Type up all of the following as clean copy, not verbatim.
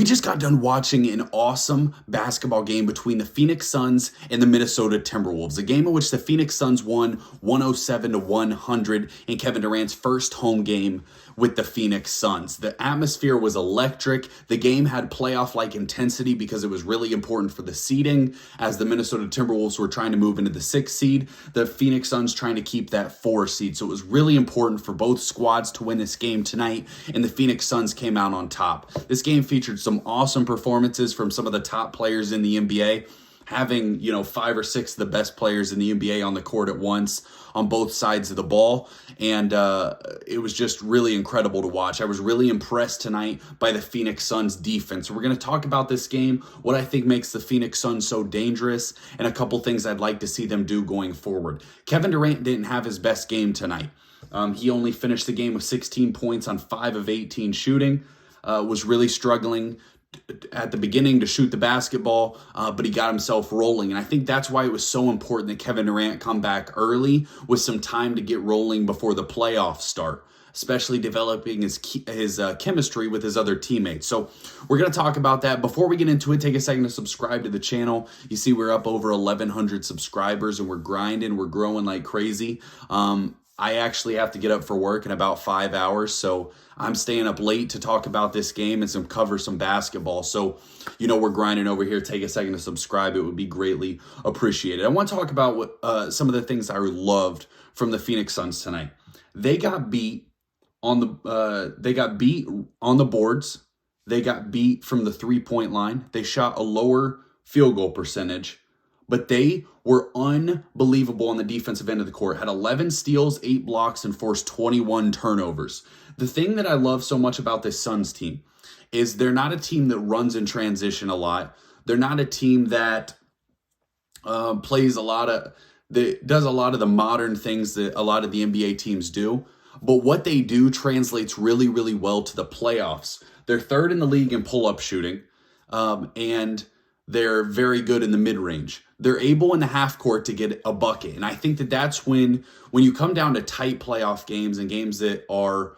just got done watching an awesome basketball game between the Phoenix Suns and the Minnesota Timberwolves, a game in which the Phoenix Suns won 107-100 in Kevin Durant's first home game with the Phoenix Suns. The atmosphere was electric. The game had playoff-like intensity because it was really important for the seeding as the Minnesota Timberwolves were trying to move into the 6th seed, the Phoenix Suns trying to keep that 4 seed. So it was really important for both squads to win this game tonight, and the Phoenix Suns came out on top. This game featured some awesome performances from some of the top players in the NBA, having, 5 or 6 of the best players in the NBA on the court at once on both sides of the ball. And it was just really incredible to watch. I was really impressed tonight by the Phoenix Suns defense. We're going to talk about this game, what I think makes the Phoenix Suns so dangerous, and a couple things I'd like to see them do going forward. Kevin Durant didn't have his best game tonight. He only finished the game with 16 points on 5 of 18 shooting. Was really struggling at the beginning to shoot the basketball, but he got himself rolling. And I think that's why it was so important that Kevin Durant come back early with some time to get rolling before the playoffs start, especially developing his chemistry with his other teammates. So we're going to talk about that. Before we get into it, take a second to subscribe to the channel. You see we're up over 1,100 subscribers and we're grinding. We're growing like crazy. I actually have to get up for work in about 5 hours, so I'm staying up late to talk about this game and cover some basketball. So, we're grinding over here. Take a second to subscribe. It would be greatly appreciated. I want to talk about what some of the things I loved from the Phoenix Suns tonight. They got beat on the boards. They got beat from the 3-point line. They shot a lower field goal percentage, but they were unbelievable on the defensive end of the court. Had 11 steals, 8 blocks, and forced 21 turnovers. The thing that I love so much about this Suns team is they're not a team that runs in transition a lot. They're not a team that does a lot of the modern things that a lot of the NBA teams do. But what they do translates really, really well to the playoffs. They're third in the league in pull-up shooting, and they're very good in the mid-range. They're able in the half court to get a bucket. And I think that that's when you come down to tight playoff games and games that are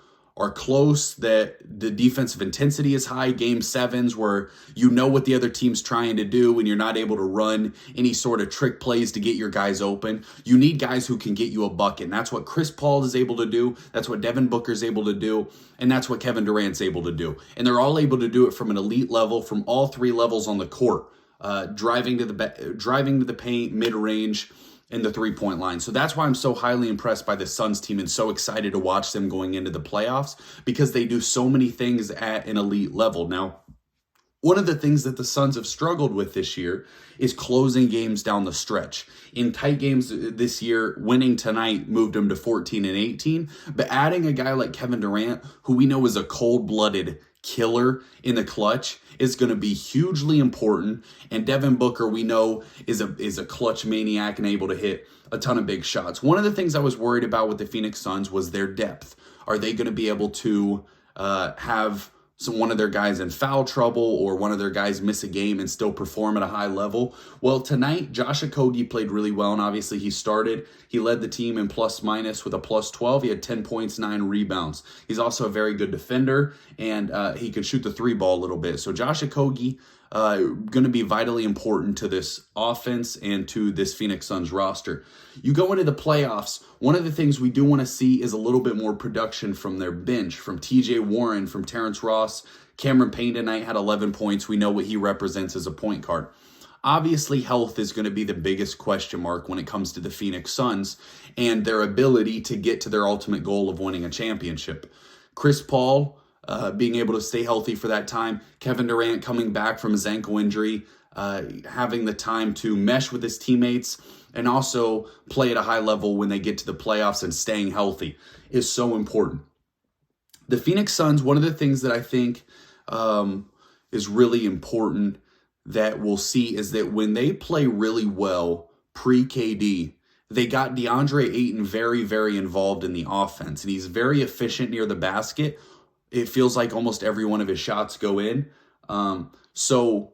close, that the defensive intensity is high, game 7s where you know what the other team's trying to do and you're not able to run any sort of trick plays to get your guys open. You need guys who can get you a bucket. And that's what Chris Paul is able to do. That's what Devin Booker is able to do. And that's what Kevin Durant's able to do. And they're all able to do it from an elite level, from all 3 levels on the court. Driving to the paint, mid-range, and the 3-point line. So that's why I'm so highly impressed by the Suns team and so excited to watch them going into the playoffs, because they do so many things at an elite level. Now, one of the things that the Suns have struggled with this year is closing games down the stretch. In tight games this year, winning tonight moved them to 14-18, but adding a guy like Kevin Durant, who we know is a cold-blooded killer in the clutch, is going to be hugely important. And Devin Booker, we know, is a clutch maniac and able to hit a ton of big shots. One of the things I was worried about with the Phoenix Suns was their depth. Are they going to be able to have one of their guys in foul trouble or one of their guys miss a game and still perform at a high level? Well, tonight, Josh Okogie played really well, and obviously he started. He led the team in plus-minus with a +12. He had 10 points, 9 rebounds. He's also a very good defender, and he can shoot the 3 ball a little bit. So Josh Okogie going to be vitally important to this offense and to this Phoenix Suns roster. You go into the playoffs, one of the things we do want to see is a little bit more production from their bench, from TJ Warren, from Terrence Ross. Cameron Payne tonight had 11 points. We know what he represents as a point guard. Obviously, health is going to be the biggest question mark when it comes to the Phoenix Suns and their ability to get to their ultimate goal of winning a championship. Chris Paul being able to stay healthy for that time. Kevin Durant coming back from his ankle injury, having the time to mesh with his teammates and also play at a high level when they get to the playoffs and staying healthy is so important. The Phoenix Suns, one of the things that I think is really important that we'll see is that when they play really well pre-KD, they got DeAndre Ayton very, very involved in the offense, and he's very efficient near the basket. It feels like almost every one of his shots go in. So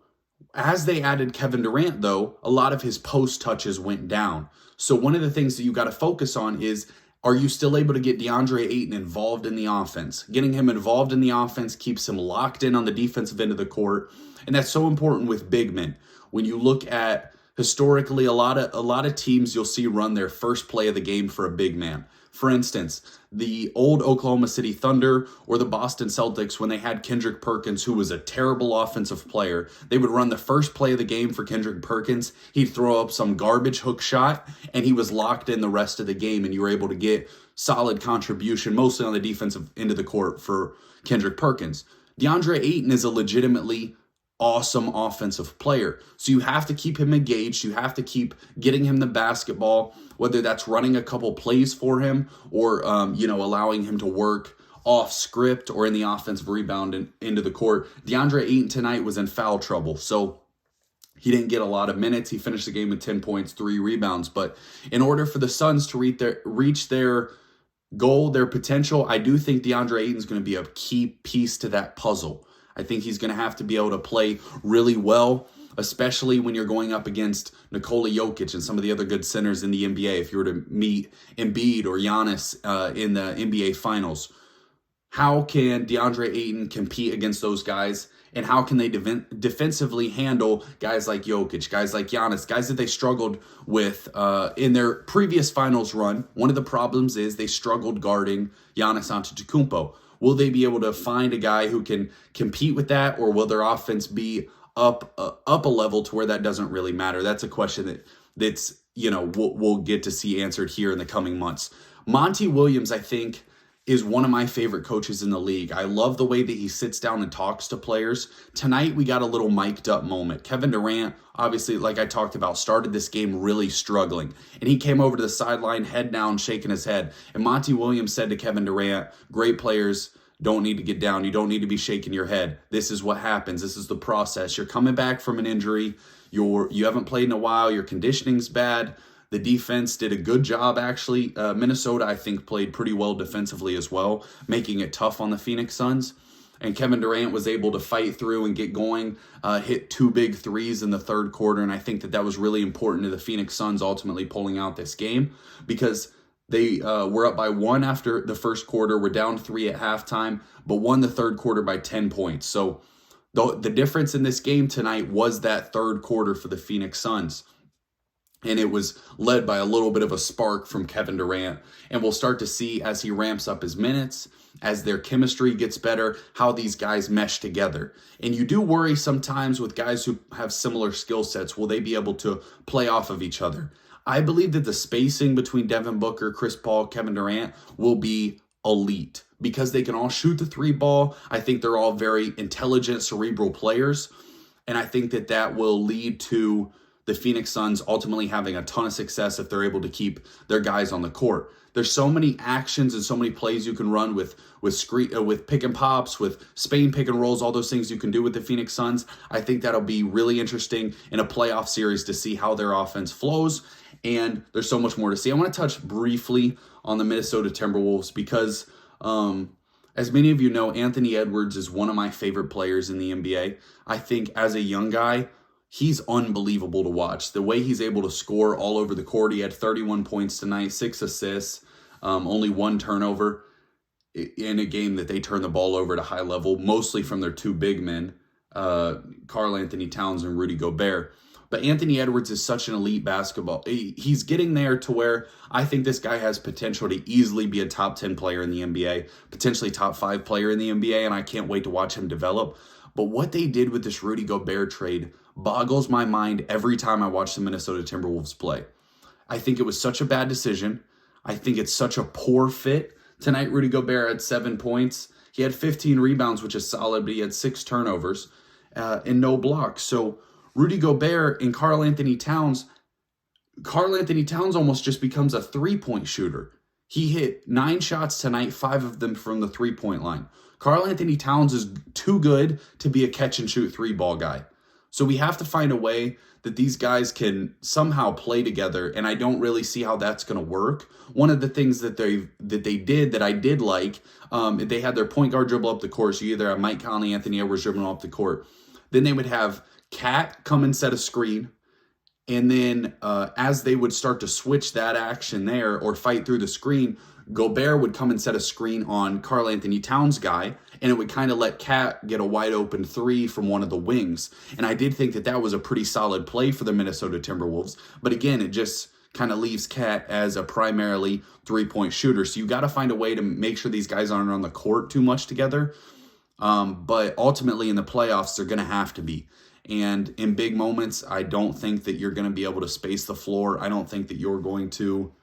as they added Kevin Durant, though, a lot of his post touches went down. So one of the things that you got to focus on is, Are you still able to get DeAndre Ayton involved in the offense? Getting him involved in the offense keeps him locked in on the defensive end of the court, and that's so important with big men. When you look at historically, a lot of teams you'll see run their first play of the game for a big man. For instance, the old Oklahoma City Thunder or the Boston Celtics, when they had Kendrick Perkins, who was a terrible offensive player, they would run the first play of the game for Kendrick Perkins. He'd throw up some garbage hook shot, and he was locked in the rest of the game, and you were able to get solid contribution, mostly on the defensive end of the court for Kendrick Perkins. DeAndre Ayton is a legitimately awesome offensive player. So you have to keep him engaged. You have to keep getting him the basketball, whether that's running a couple plays for him or, allowing him to work off script or in the offensive rebound and into the court. DeAndre Ayton tonight was in foul trouble. So he didn't get a lot of minutes. He finished the game with 10 points, 3 rebounds. But in order for the Suns to reach their goal, their potential, I do think DeAndre Ayton is going to be a key piece to that puzzle. I think he's going to have to be able to play really well, especially when you're going up against Nikola Jokic and some of the other good centers in the NBA. If you were to meet Embiid or Giannis in the NBA Finals, how can DeAndre Ayton compete against those guys? And how can they defensively handle guys like Jokic, guys like Giannis, guys that they struggled with in their previous finals run? One of the problems is they struggled guarding Giannis Antetokounmpo. Will they be able to find a guy who can compete with that, or will their offense be up a level to where that doesn't really matter? That's a question that's we'll get to see answered here in the coming months. Monty Williams, I think, is one of my favorite coaches in the league. I love the way that he sits down and talks to players. Tonight, we got a little mic'd up moment. Kevin Durant, obviously, like I talked about, started this game really struggling. And he came over to the sideline, head down, shaking his head. And Monty Williams said to Kevin Durant, great players don't need to get down. You don't need to be shaking your head. This is what happens. This is the process. You're coming back from an injury. You haven't played in a while. Your conditioning's bad. The defense did a good job, actually. Minnesota, I think, played pretty well defensively as well, making it tough on the Phoenix Suns. And Kevin Durant was able to fight through and get going, hit 2 big threes in the third quarter. And I think that was really important to the Phoenix Suns ultimately pulling out this game, because they were up by 1 after the first quarter, were down 3 at halftime, but won the third quarter by 10 points. So the difference in this game tonight was that third quarter for the Phoenix Suns. And it was led by a little bit of a spark from Kevin Durant. And we'll start to see as he ramps up his minutes, as their chemistry gets better, how these guys mesh together. And you do worry sometimes with guys who have similar skill sets. Will they be able to play off of each other? I believe that the spacing between Devin Booker, Chris Paul, Kevin Durant will be elite because they can all shoot the 3 ball. I think they're all very intelligent, cerebral players. And I think that will lead to the Phoenix Suns ultimately having a ton of success if they're able to keep their guys on the court. There's so many actions and so many plays you can run with pick and pops, with Spain pick and rolls, all those things you can do with the Phoenix Suns. I think that'll be really interesting in a playoff series to see how their offense flows. And there's so much more to see. I want to touch briefly on the Minnesota Timberwolves because, as many of you know, Anthony Edwards is one of my favorite players in the NBA. I think as a young guy, he's unbelievable to watch. The way he's able to score all over the court. He had 31 points tonight, 6 assists, only 1 turnover in a game that they turned the ball over at a high level, mostly from their 2 big men, Karl Anthony Towns and Rudy Gobert. But Anthony Edwards is such an elite basketball. He's getting there to where I think this guy has potential to easily be a top 10 player in the NBA, potentially top 5 player in the NBA, and I can't wait to watch him develop. But what they did with this Rudy Gobert trade boggles my mind every time I watch the Minnesota Timberwolves play. I think it was such a bad decision. I think it's such a poor fit. Tonight, Rudy Gobert had 7 points. He had 15 rebounds, which is solid, but he had 6 turnovers and no blocks. So Rudy Gobert and Karl Anthony Towns almost just becomes a 3-point shooter. He hit 9 shots tonight, 5 of them from the 3-point line. Karl Anthony Towns is too good to be a catch-and-shoot 3-ball guy. So we have to find a way that these guys can somehow play together, and I don't really see how that's going to work. One of the things that they did that I did like, they had their point guard dribble up the court. So you either have Mike Conley, Anthony Edwards dribbling up the court. Then they would have Cat come and set a screen. And then as they would start to switch that action there or fight through the screen, Gobert would come and set a screen on Karl Anthony Towns' guy, and it would kind of let Cat get a wide open three from one of the wings. And I did think that that was a pretty solid play for the Minnesota Timberwolves. But again, it just kind of leaves Cat as a primarily three-point shooter. So you got to find a way to make sure these guys aren't on the court too much together. But ultimately in the playoffs, they're going to have to be. And in big moments, I don't think that you're going to be able to space the floor. I don't think that you're going to...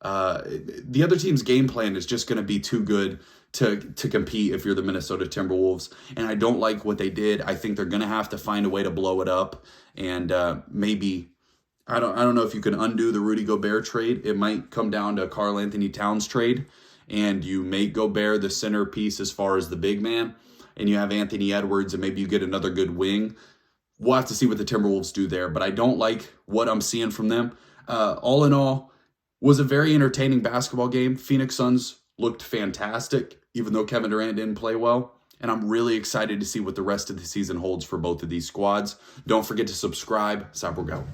the other team's game plan is just going to be too good to compete if you're the Minnesota Timberwolves. And I don't like what they did. I think they're going to have to find a way to blow it up. And maybe... I don't know if you can undo the Rudy Gobert trade. It might come down to a Karl Anthony Towns trade, and you make Gobert the centerpiece as far as the big man, and you have Anthony Edwards, and maybe you get another good wing. We'll have to see what the Timberwolves do there, but I don't like what I'm seeing from them. All in all, was a very entertaining basketball game. Phoenix Suns looked fantastic, even though Kevin Durant didn't play well. And I'm really excited to see what the rest of the season holds for both of these squads. Don't forget to subscribe. Sapper go.